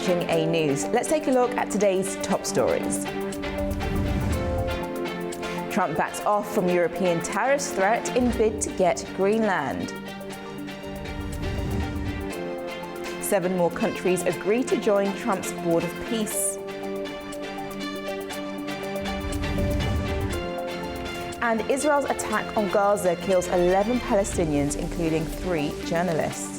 watching A News. Let's take a look at today's top stories. Trump backs off from European tariffs threat in bid to get Greenland. 7 more countries agree to join Trump's Board of Peace. And Israel's attack on Gaza kills 11 Palestinians, including 3 journalists.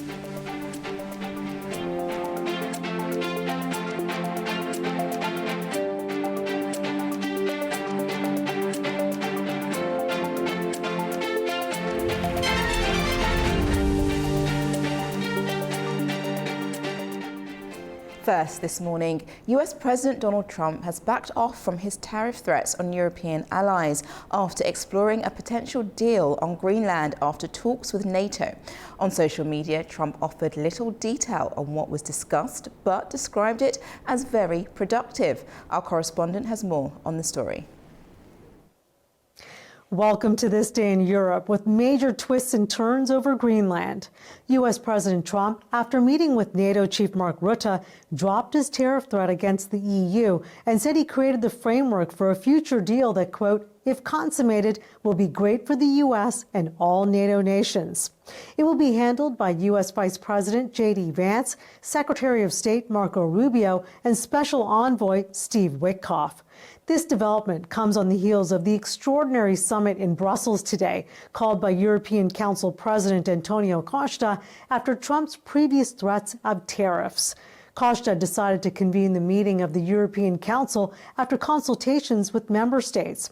First this morning, US President Donald Trump has backed off from his tariff threats on European allies after exploring a potential deal on Greenland after talks with NATO. On social media, Trump offered little detail on what was discussed, but described it as very productive. Our correspondent has more on the story. Welcome to This Day in Europe, with major twists and turns over Greenland. U.S. President Trump, after meeting with NATO Chief Mark Rutte, dropped his tariff threat against the EU and said he created the framework for a future deal that, quote, if consummated, will be great for the U.S. and all NATO nations. It will be handled by U.S. Vice President J.D. Vance, Secretary of State Marco Rubio, and Special Envoy Steve Witkoff. This development comes on the heels of the extraordinary summit in Brussels today, called by European Council President Antonio Costa after Trump's previous threats of tariffs. Costa decided to convene the meeting of the European Council after consultations with member states.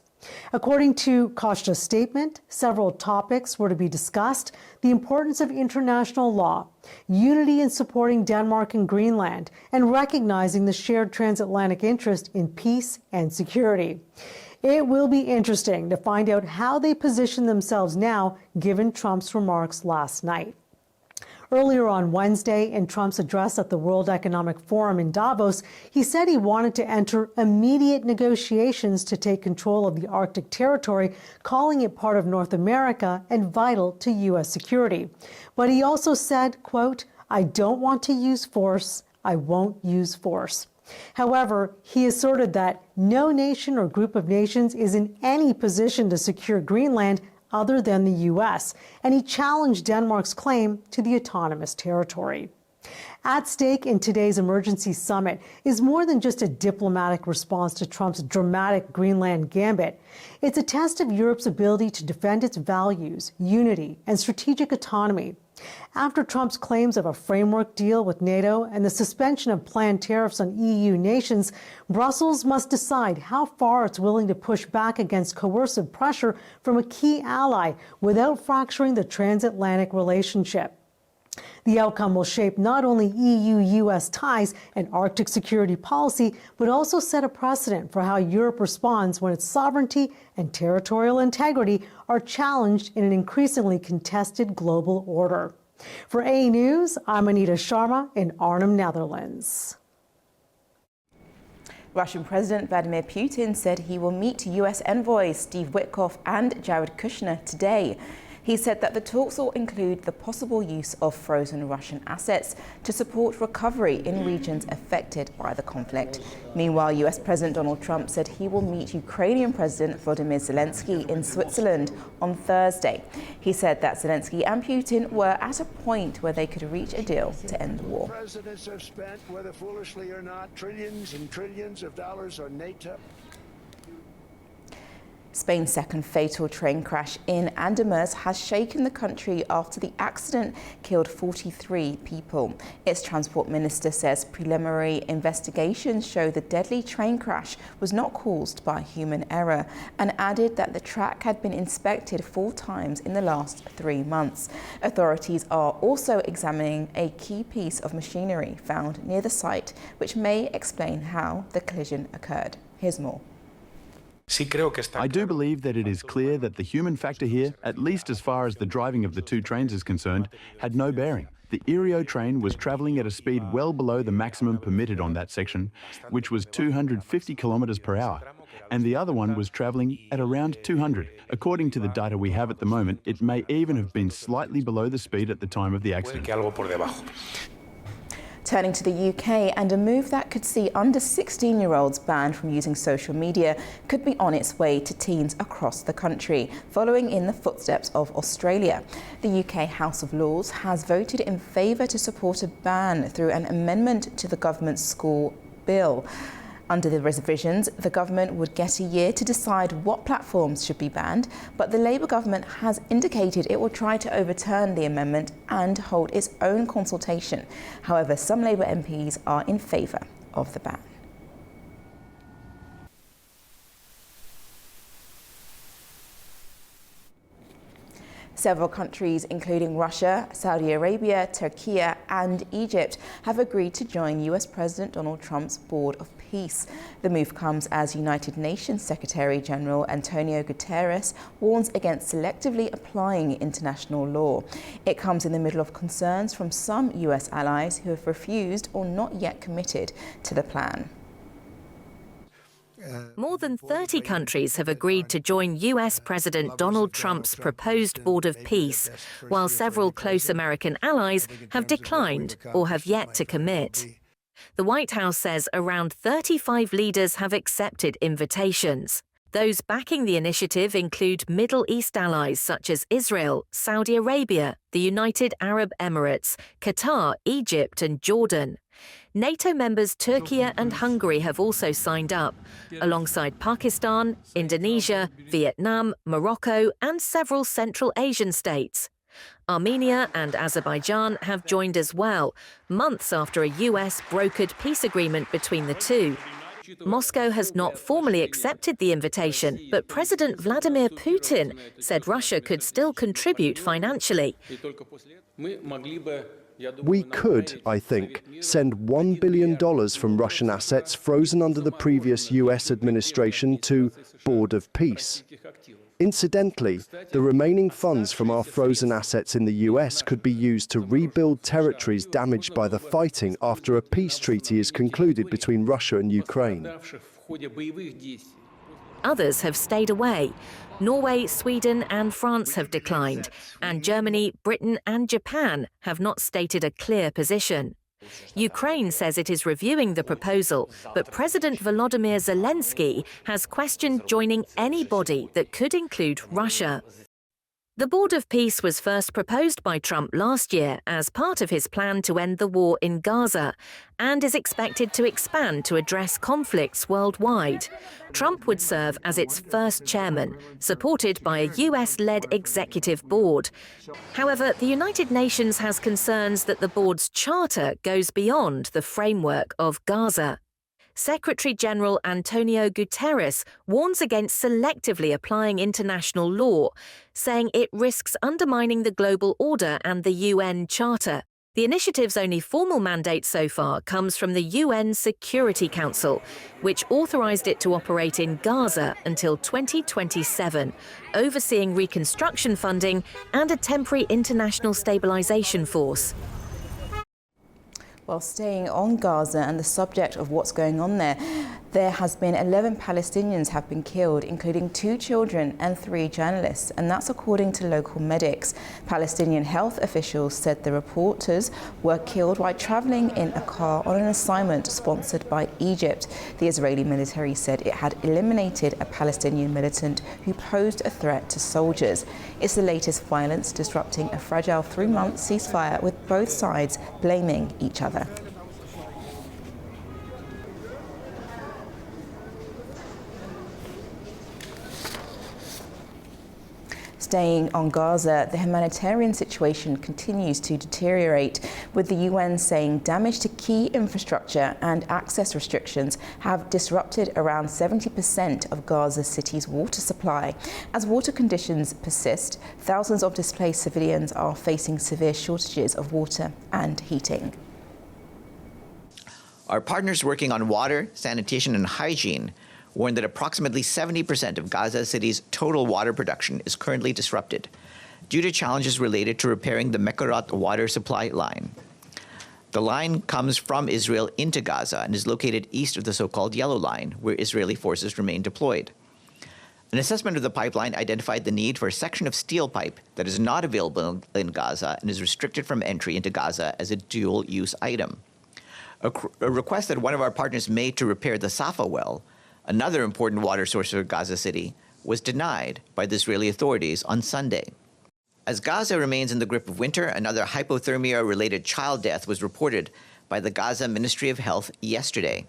According to Costa's statement, several topics were to be discussed: the importance of international law, unity in supporting Denmark and Greenland, and recognizing the shared transatlantic interest in peace and security. It will be interesting to find out how they position themselves now, given Trump's remarks last night. Earlier on Wednesday, in Trump's address at the World Economic Forum in Davos, he said he wanted to enter immediate negotiations to take control of the Arctic territory, calling it part of North America and vital to U.S. security. But he also said, quote, I don't want to use force. I won't use force. However, he asserted that no nation or group of nations is in any position to secure Greenland other than the U.S., and he challenged Denmark's claim to the autonomous territory. At stake in today's emergency summit is more than just a diplomatic response to Trump's dramatic Greenland gambit. It's a test of Europe's ability to defend its values, unity, and strategic autonomy. After Trump's claims of a framework deal with NATO and the suspension of planned tariffs on EU nations, Brussels must decide how far it's willing to push back against coercive pressure from a key ally without fracturing the transatlantic relationship. The outcome will shape not only EU-US ties and Arctic security policy, but also set a precedent for how Europe responds when its sovereignty and territorial integrity are challenged in an increasingly contested global order. For A News, I'm Anita Sharma in Arnhem, Netherlands. Russian President Vladimir Putin said he will meet US envoys Steve Witkoff and Jared Kushner today. He said that the talks will include the possible use of frozen Russian assets to support recovery in regions affected by the conflict. Meanwhile, US President Donald Trump said he will meet Ukrainian President Volodymyr Zelensky in Switzerland on Thursday. He said that Zelensky and Putin were at a point where they could reach a deal to end the war. Presidents have spent, whether foolishly or not, trillions and trillions of dollars on NATO. Spain's second fatal train crash in Andamás has shaken the country after the accident killed 43 people. Its transport minister says preliminary investigations show the deadly train crash was not caused by human error, and added that the track had been inspected 4 times in the last 3 months. Authorities are also examining a key piece of machinery found near the site, which may explain how the collision occurred. Here's more. I do believe that it is clear that the human factor here, at least as far as the driving of the 2 trains is concerned, had no bearing. The Irio train was travelling at a speed well below the maximum permitted on that section, which was 250 kilometres per hour, and the other one was travelling at around 200. According to the data we have at the moment, it may even have been slightly below the speed at the time of the accident. Turning to the UK, and a move that could see under 16-year-olds banned from using social media could be on its way to teens across the country, following in the footsteps of Australia. The UK House of Lords has voted in favour to support a ban through an amendment to the government's school bill. Under the revisions, the government would get a year to decide what platforms should be banned, but the Labour government has indicated it will try to overturn the amendment and hold its own consultation. However, some Labour MPs are in favour of the ban. Several countries, including Russia, Saudi Arabia, Turkey and Egypt, have agreed to join US President Donald Trump's Board of Peace. The move comes as United Nations Secretary-General Antonio Guterres warns against selectively applying international law. It comes in the middle of concerns from some US allies who have refused or not yet committed to the plan. More than 30 countries have agreed to join US President Donald Trump's proposed Board of Peace, while several close American allies have declined or have yet to commit. The White House says around 35 leaders have accepted invitations. Those backing the initiative include Middle East allies such as Israel, Saudi Arabia, the United Arab Emirates, Qatar, Egypt and Jordan. NATO members Turkey and Hungary have also signed up, alongside Pakistan, Indonesia, Vietnam, Morocco and several Central Asian states. Armenia and Azerbaijan have joined as well, months after a US-brokered peace agreement between the two. Moscow has not formally accepted the invitation, but President Vladimir Putin said Russia could still contribute financially. We could, I think, send $1 billion from Russian assets frozen under the previous US administration to Board of Peace. Incidentally, the remaining funds from our frozen assets in the US could be used to rebuild territories damaged by the fighting after a peace treaty is concluded between Russia and Ukraine. Others have stayed away. Norway, Sweden and France have declined, and Germany, Britain and Japan have not stated a clear position. Ukraine says it is reviewing the proposal, but President Volodymyr Zelensky has questioned joining any body that could include Russia. The Board of Peace was first proposed by Trump last year as part of his plan to end the war in Gaza and is expected to expand to address conflicts worldwide. Trump would serve as its first chairman, supported by a US-led executive board. However, the United Nations has concerns that the board's charter goes beyond the framework of Gaza. Secretary-General Antonio Guterres warns against selectively applying international law, saying it risks undermining the global order and the UN Charter. The initiative's only formal mandate so far comes from the UN Security Council, which authorized it to operate in Gaza until 2027, overseeing reconstruction funding and a temporary international stabilization force. Well, staying on Gaza and the subject of what's going on there has been 11 Palestinians have been killed, including 2 children and 3 journalists, and that's according to local medics. Palestinian health officials said the reporters were killed while traveling in a car on an assignment sponsored by Egypt. The Israeli military said it had eliminated a Palestinian militant who posed a threat to soldiers. It's the latest violence disrupting a fragile 3-month ceasefire, with both sides blaming each other. Staying on Gaza, the humanitarian situation continues to deteriorate, with the UN saying damage to key infrastructure and access restrictions have disrupted around 70% of Gaza City's water supply. As water conditions persist, thousands of displaced civilians are facing severe shortages of water and heating. Our partners working on water, sanitation, and hygiene warned that approximately 70% of Gaza City's total water production is currently disrupted due to challenges related to repairing the Mekorot water supply line. The line comes from Israel into Gaza and is located east of the so-called Yellow Line, where Israeli forces remain deployed. An assessment of the pipeline identified the need for a section of steel pipe that is not available in Gaza and is restricted from entry into Gaza as a dual-use item. a request that one of our partners made to repair the Safa well, another important water source for Gaza City, was denied by the Israeli authorities on Sunday. As Gaza remains in the grip of winter, another hypothermia-related child death was reported by the Gaza Ministry of Health yesterday.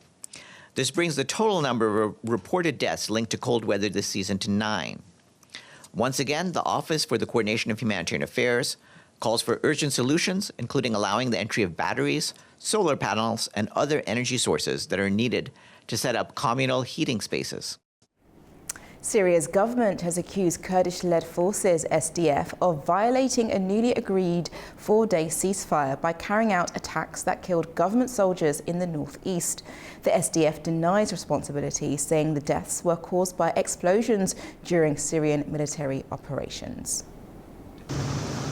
This brings the total number of reported deaths linked to cold weather this season to 9. Once again, the Office for the Coordination of Humanitarian Affairs calls for urgent solutions, including allowing the entry of batteries, solar panels, and other energy sources that are needed to set up communal heating spaces. Syria's government has accused Kurdish-led forces, SDF, of violating a newly agreed 4-day ceasefire by carrying out attacks that killed government soldiers in the northeast. The SDF denies responsibility, saying the deaths were caused by explosions during Syrian military operations.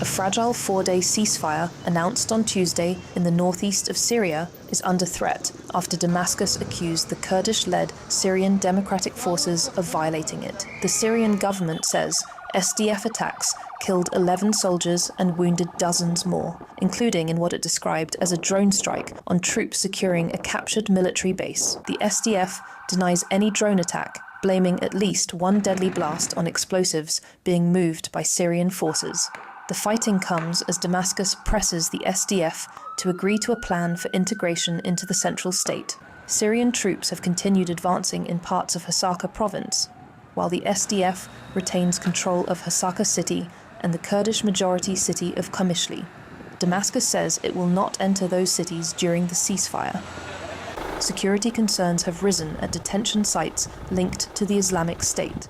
A fragile 4-day ceasefire announced on Tuesday in the northeast of Syria is under threat after Damascus accused the Kurdish-led Syrian Democratic Forces of violating it. The Syrian government says SDF attacks killed 11 soldiers and wounded dozens more, including in what it described as a drone strike on troops securing a captured military base. The SDF denies any drone attack, blaming at least one deadly blast on explosives being moved by Syrian forces. The fighting comes as Damascus presses the SDF to agree to a plan for integration into the central state. Syrian troops have continued advancing in parts of Hasaka province, while the SDF retains control of Hasaka city and the Kurdish-majority city of Qamishli. Damascus says it will not enter those cities during the ceasefire. Security concerns have risen at detention sites linked to the Islamic State.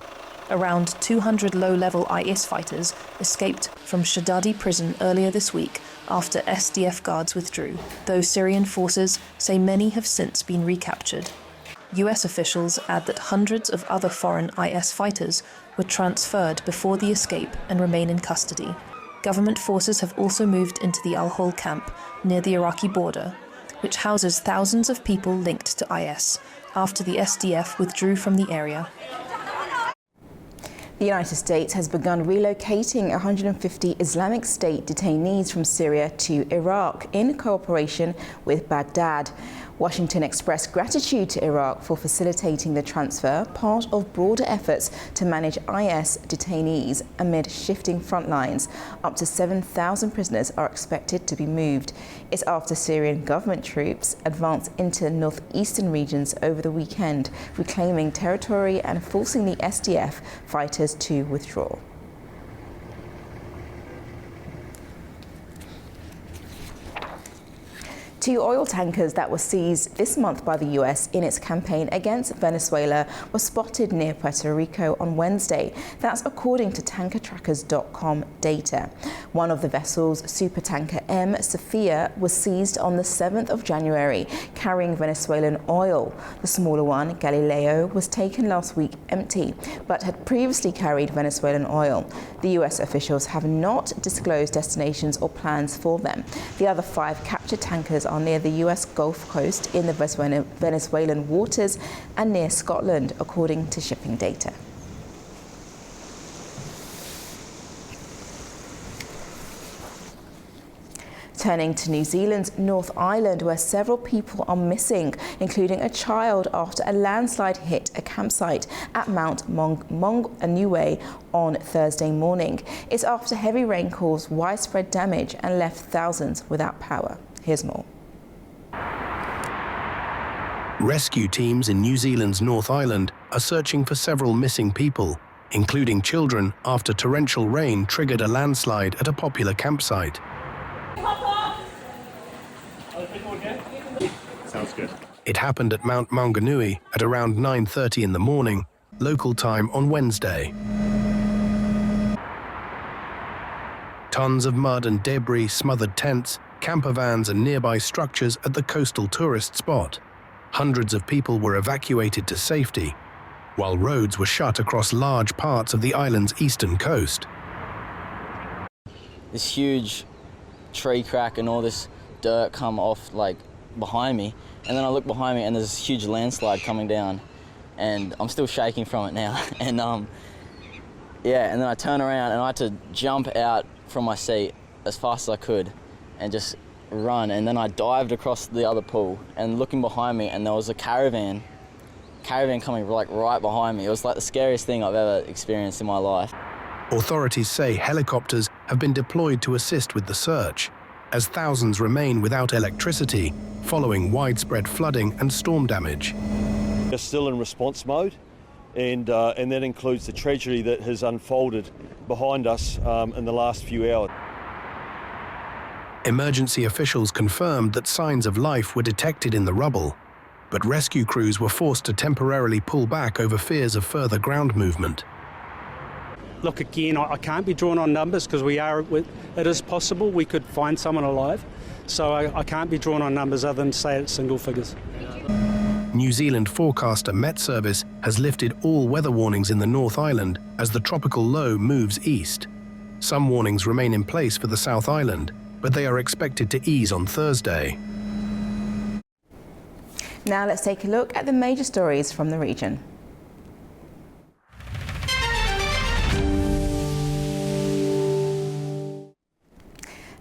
Around 200 low-level IS fighters escaped from Shadadi prison earlier this week after SDF guards withdrew, though Syrian forces say many have since been recaptured. US officials add that hundreds of other foreign IS fighters were transferred before the escape and remain in custody. Government forces have also moved into the Al-Hol camp near the Iraqi border, which houses thousands of people linked to IS after the SDF withdrew from the area. The United States has begun relocating 150 Islamic State detainees from Syria to Iraq in cooperation with Baghdad. Washington expressed gratitude to Iraq for facilitating the transfer, part of broader efforts to manage IS detainees amid shifting front lines. Up to 7,000 prisoners are expected to be moved. It's after Syrian government troops advanced into northeastern regions over the weekend, reclaiming territory and forcing the SDF fighters to withdraw. Two oil tankers that were seized this month by the US in its campaign against Venezuela were spotted near Puerto Rico on Wednesday. That's according to tankertrackers.com data. One of the vessels, supertanker M. Sophia, was seized on the 7th of January, carrying Venezuelan oil. The smaller one, Galileo, was taken last week empty, but had previously carried Venezuelan oil. The US officials have not disclosed destinations or plans for them. The other 5 captured tankers are near the US Gulf Coast in the Venezuelan waters and near Scotland, according to shipping data. Turning to New Zealand's North Island, where several people are missing, including a child, after a landslide hit a campsite at Mount Maunganui on Thursday morning. It's after heavy rain caused widespread damage and left thousands without power. Here's more. Rescue teams in New Zealand's North Island are searching for several missing people, including children, after torrential rain triggered a landslide at a popular campsite. Sounds good. It happened at Mount Maunganui at around 9:30 in the morning, local time on Wednesday. Tons of mud and debris smothered tents, camper vans and nearby structures at the coastal tourist spot. Hundreds of people were evacuated to safety, while roads were shut across large parts of the island's eastern coast. This huge tree crack and all this dirt come off like behind me, and then I look behind me and there's this huge landslide coming down, and I'm still shaking from it now. And then I turn around and I had to jump out from my seat as fast as I could and just run, and then I dived across the other pool and looking behind me, and there was a caravan coming like right behind me. It was like the scariest thing I've ever experienced in my life. Authorities say helicopters have been deployed to assist with the search, as thousands remain without electricity following widespread flooding and storm damage. We're still in response mode, and that includes the tragedy that has unfolded behind us in the last few hours. Emergency officials confirmed that signs of life were detected in the rubble, but rescue crews were forced to temporarily pull back over fears of further ground movement. Look, again, I can't be drawn on numbers because it is possible we could find someone alive, so I can't be drawn on numbers other than say it's single figures. New Zealand forecaster Met Service has lifted all weather warnings in the North Island as the tropical low moves east. Some warnings remain in place for the South Island, but they are expected to ease on Thursday. Now let's take a look at the major stories from the region.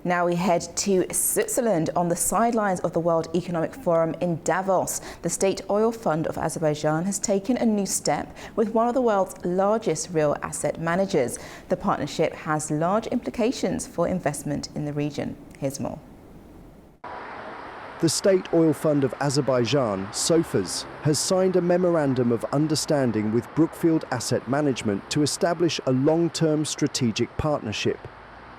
Now we head to Switzerland. On the sidelines of the World Economic Forum in Davos, the State Oil Fund of Azerbaijan has taken a new step with one of the world's largest real asset managers. The partnership has large implications for investment in the region. Here's more. The State Oil Fund of Azerbaijan, SOFAZ, has signed a memorandum of understanding with Brookfield Asset Management to establish a long-term strategic partnership.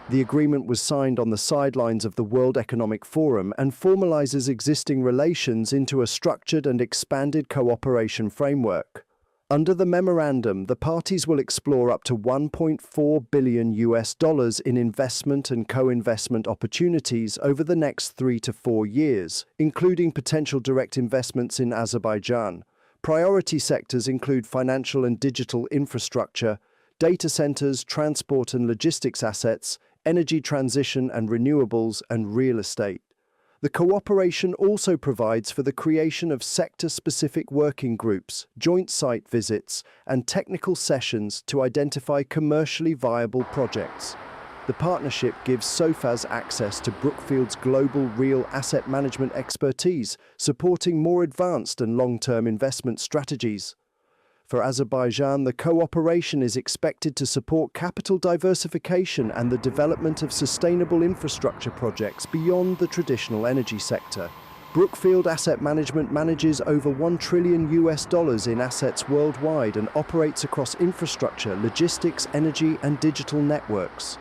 The agreement was signed on the sidelines of the World Economic Forum and formalizes existing relations into a structured and expanded cooperation framework. Under the memorandum, the parties will explore up to $1.4 billion in investment and co-investment opportunities over the next 3 to 4 years, including potential direct investments in Azerbaijan. Priority sectors include financial and digital infrastructure, data centers, transport and logistics assets, energy transition and renewables, and real estate. The cooperation also provides for the creation of sector-specific working groups, joint site visits, and technical sessions to identify commercially viable projects. The partnership gives SOFAZ access to Brookfield's global real asset management expertise, supporting more advanced and long-term investment strategies. For Azerbaijan, the cooperation is expected to support capital diversification and the development of sustainable infrastructure projects beyond the traditional energy sector. Brookfield Asset Management manages over $1 trillion in assets worldwide and operates across infrastructure, logistics, energy, and digital networks.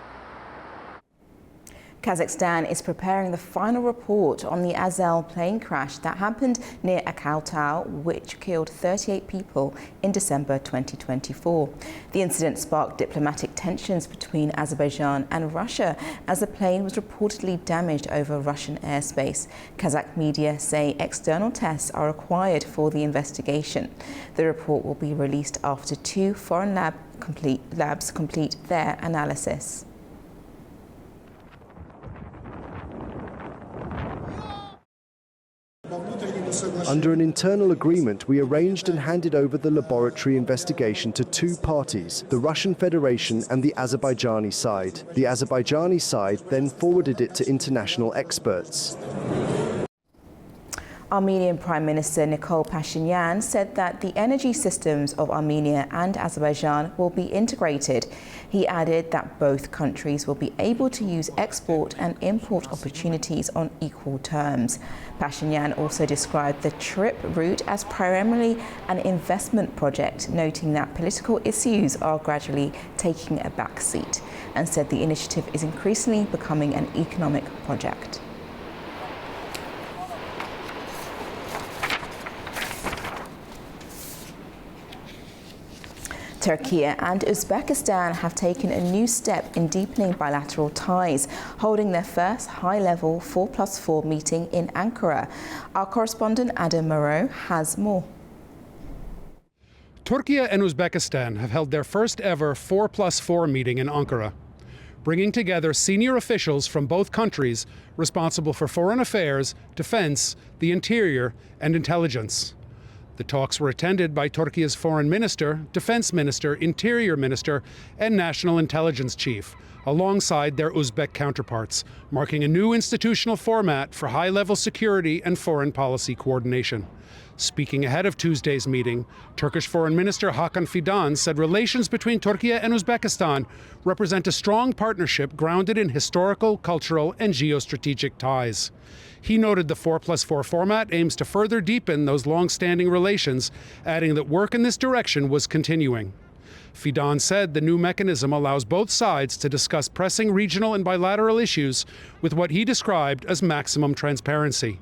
Kazakhstan is preparing the final report on the Azal plane crash that happened near Aktau, which killed 38 people in December 2024. The incident sparked diplomatic tensions between Azerbaijan and Russia as the plane was reportedly damaged over Russian airspace. Kazakh media say external tests are required for the investigation. The report will be released after 2 foreign labs complete their analysis. Under an internal agreement, we arranged and handed over the laboratory investigation to 2 parties, the Russian Federation and the Azerbaijani side. The Azerbaijani side then forwarded it to international experts. Armenian Prime Minister Nikol Pashinyan said that the energy systems of Armenia and Azerbaijan will be integrated. He added that both countries will be able to use export and import opportunities on equal terms. Pashinyan also described the trip route as primarily an investment project, noting that political issues are gradually taking a back seat, and said the initiative is increasingly becoming an economic project. Turkey and Uzbekistan have taken a new step in deepening bilateral ties, holding their first high-level 4+4 meeting in Ankara. Our correspondent Adam Moreau has more. Turkey and Uzbekistan have held their first ever 4+4 meeting in Ankara, bringing together senior officials from both countries responsible for foreign affairs, defense, the interior, and intelligence. The talks were attended by Turkey's foreign minister, defense minister, interior minister, and national intelligence chief, alongside their Uzbek counterparts, marking a new institutional format for high-level security and foreign policy coordination. Speaking ahead of Tuesday's meeting, Turkish Foreign Minister Hakan Fidan said relations between Turkey and Uzbekistan represent a strong partnership grounded in historical, cultural, and geostrategic ties. He noted the 4+4 format aims to further deepen those long-standing relations, adding that work in this direction was continuing. Fidan said the new mechanism allows both sides to discuss pressing regional and bilateral issues with what he described as maximum transparency.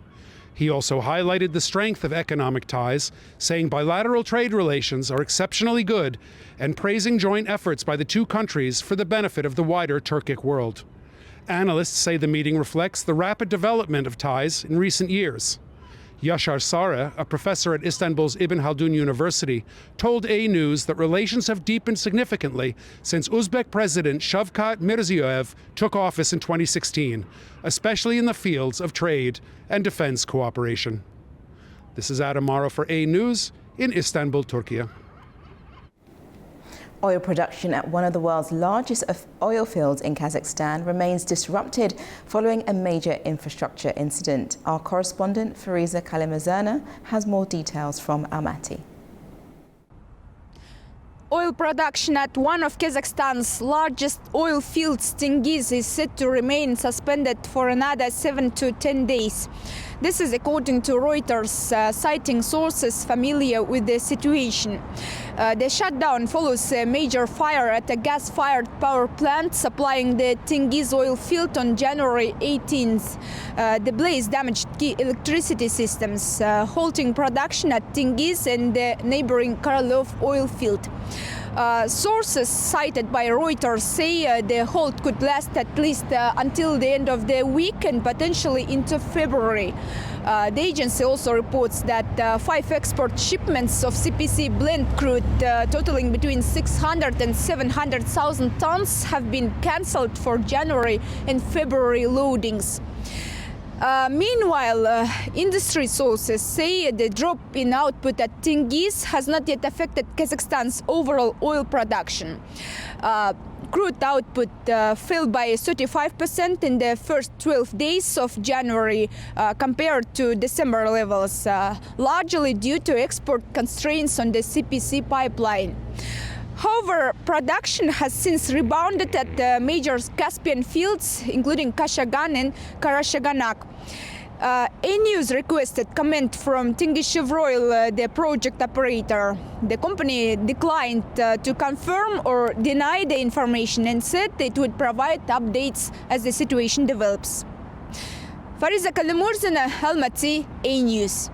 He also highlighted the strength of economic ties, saying bilateral trade relations are exceptionally good, and praising joint efforts by the two countries for the benefit of the wider Turkic world. Analysts say the meeting reflects the rapid development of ties in recent years. Yashar Sare, a professor at Istanbul's Ibn Haldun University, told A News that relations have deepened significantly since Uzbek President Shavkat Mirziyoyev took office in 2016, especially in the fields of trade and defense cooperation. This is Adam Morrow for A News in Istanbul, Turkey. Oil production at one of the world's largest oil fields in Kazakhstan remains disrupted following a major infrastructure incident. Our correspondent Fariza Kalimazana has more details from Almaty. Oil production at one of Kazakhstan's largest oil fields, Tengiz, is set to remain suspended for another 7 to 10 days. This is according to Reuters, citing sources familiar with the situation. The shutdown follows a major fire at a gas-fired power plant supplying the Tengiz oil field on January 18th. The blaze damaged key electricity systems, halting production at Tengiz and the neighboring Karlov oil field. Sources cited by Reuters say the halt could last at least until the end of the week and potentially into February. The agency also reports that 5 export shipments of CPC blend crude totaling between 600 and 700,000 tons have been cancelled for January and February loadings. Meanwhile, industry sources say the drop in output at Tengiz has not yet affected Kazakhstan's overall oil production. Crude output fell by 35% in the first 12 days of January compared to December levels, largely due to export constraints on the CPC pipeline. However, production has since rebounded at the major Caspian fields, including Kashagan and Karachaganak. A-News requested comment from Tengizchevroil, the project operator. The company declined to confirm or deny the information and said it would provide updates as the situation develops. Fariza Kalimurzina, Almaty, A-News.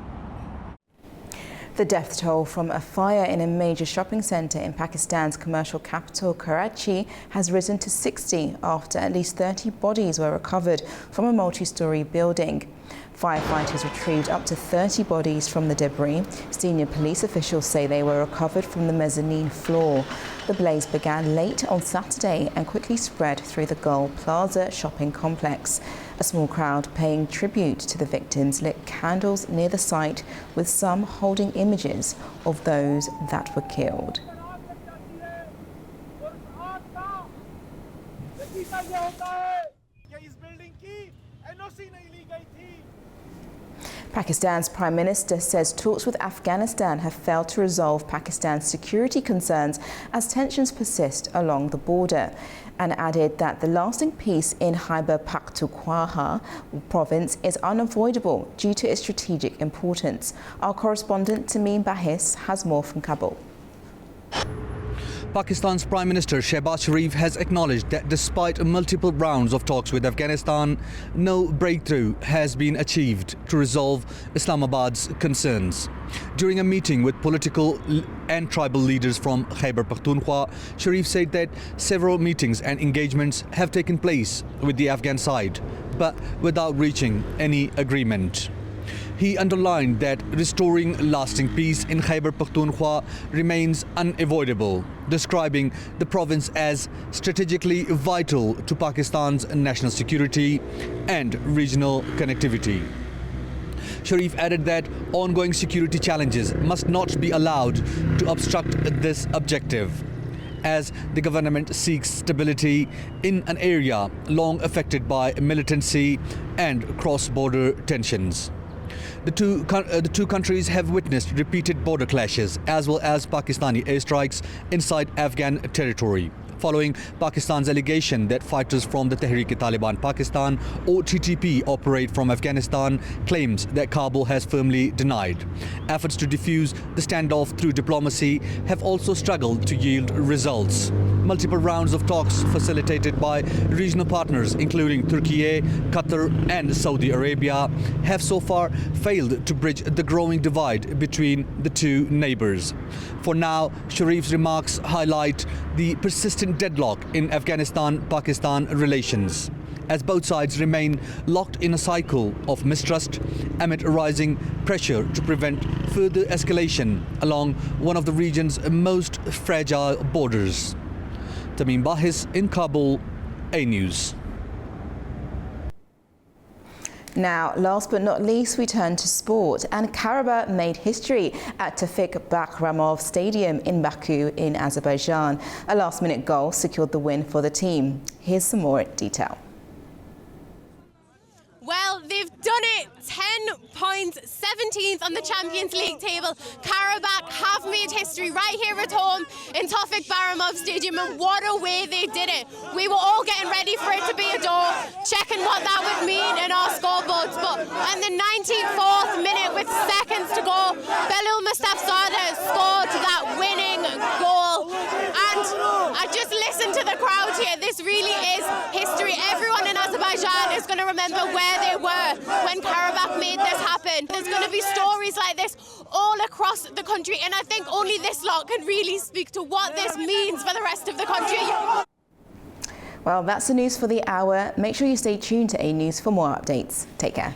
The death toll from a fire in a major shopping centre in Pakistan's commercial capital, Karachi, has risen to 60 after at least 30 bodies were recovered from a multi-storey building. Firefighters retrieved up to 30 bodies from the debris. Senior police officials say they were recovered from the mezzanine floor. The blaze began late on Saturday and quickly spread through the Gul Plaza shopping complex. A small crowd paying tribute to the victims lit candles near the site, with some holding images of those that were killed. Pakistan's Prime Minister says talks with Afghanistan have failed to resolve Pakistan's security concerns as tensions persist along the border, and added that the lasting peace in Khyber Pakhtunkhwa province is unavoidable due to its strategic importance. Our correspondent Tamim Bahis has more from Kabul. Pakistan's Prime Minister Shehbaz Sharif has acknowledged that despite multiple rounds of talks with Afghanistan, no breakthrough has been achieved to resolve Islamabad's concerns. During a meeting with political and tribal leaders from Khyber Pakhtunkhwa, Sharif said that several meetings and engagements have taken place with the Afghan side, but without reaching any agreement. He underlined that restoring lasting peace in Khyber Pakhtunkhwa remains unavoidable, describing the province as strategically vital to Pakistan's national security and regional connectivity. Sharif added that ongoing security challenges must not be allowed to obstruct this objective. as the government seeks stability in an area long affected by militancy and cross-border tensions. The two countries have witnessed repeated border clashes as well as Pakistani airstrikes inside Afghan territory, following Pakistan's allegation that fighters from the Tehreek-e-Taliban Pakistan or TTP operate from Afghanistan, claims that Kabul has firmly denied. Efforts to defuse the standoff through diplomacy have also struggled to yield results. Multiple rounds of talks facilitated by regional partners including Turkey, Qatar and Saudi Arabia have so far failed to bridge the growing divide between the two neighbors. For now, Sharif's remarks highlight the persistent deadlock in Afghanistan-Pakistan relations, as both sides remain locked in a cycle of mistrust amid rising pressure to prevent further escalation along one of the region's most fragile borders. Tamim Bahis in Kabul, A News. Now, last but not least, we turn to sport, and Karabakh made history at Tawfik Bakramov Stadium in Baku in Azerbaijan. A last-minute goal secured the win for the team. Here's some more detail. Well, they've done it. 10 points, 17th on the Champions League table. Karabakh have made history right here at home in Tawfik Bakramov Stadium, and what a way they did it. We were all getting ready for it to be a draw, checking what that would mean in our scoreboards, but in the 94th minute with seconds to go, Belal Mustafzadeh scored that winning goal. And I just listened to the crowd here. This really is history. Everyone in Azerbaijan is going to remember where they were when Karabakh made this happen. There's going to be stories like this all across the country, and I think only this lot can really speak to what this means for the rest of the country. Well, that's the news for the hour. Make sure you stay tuned to A News for more updates. Take care.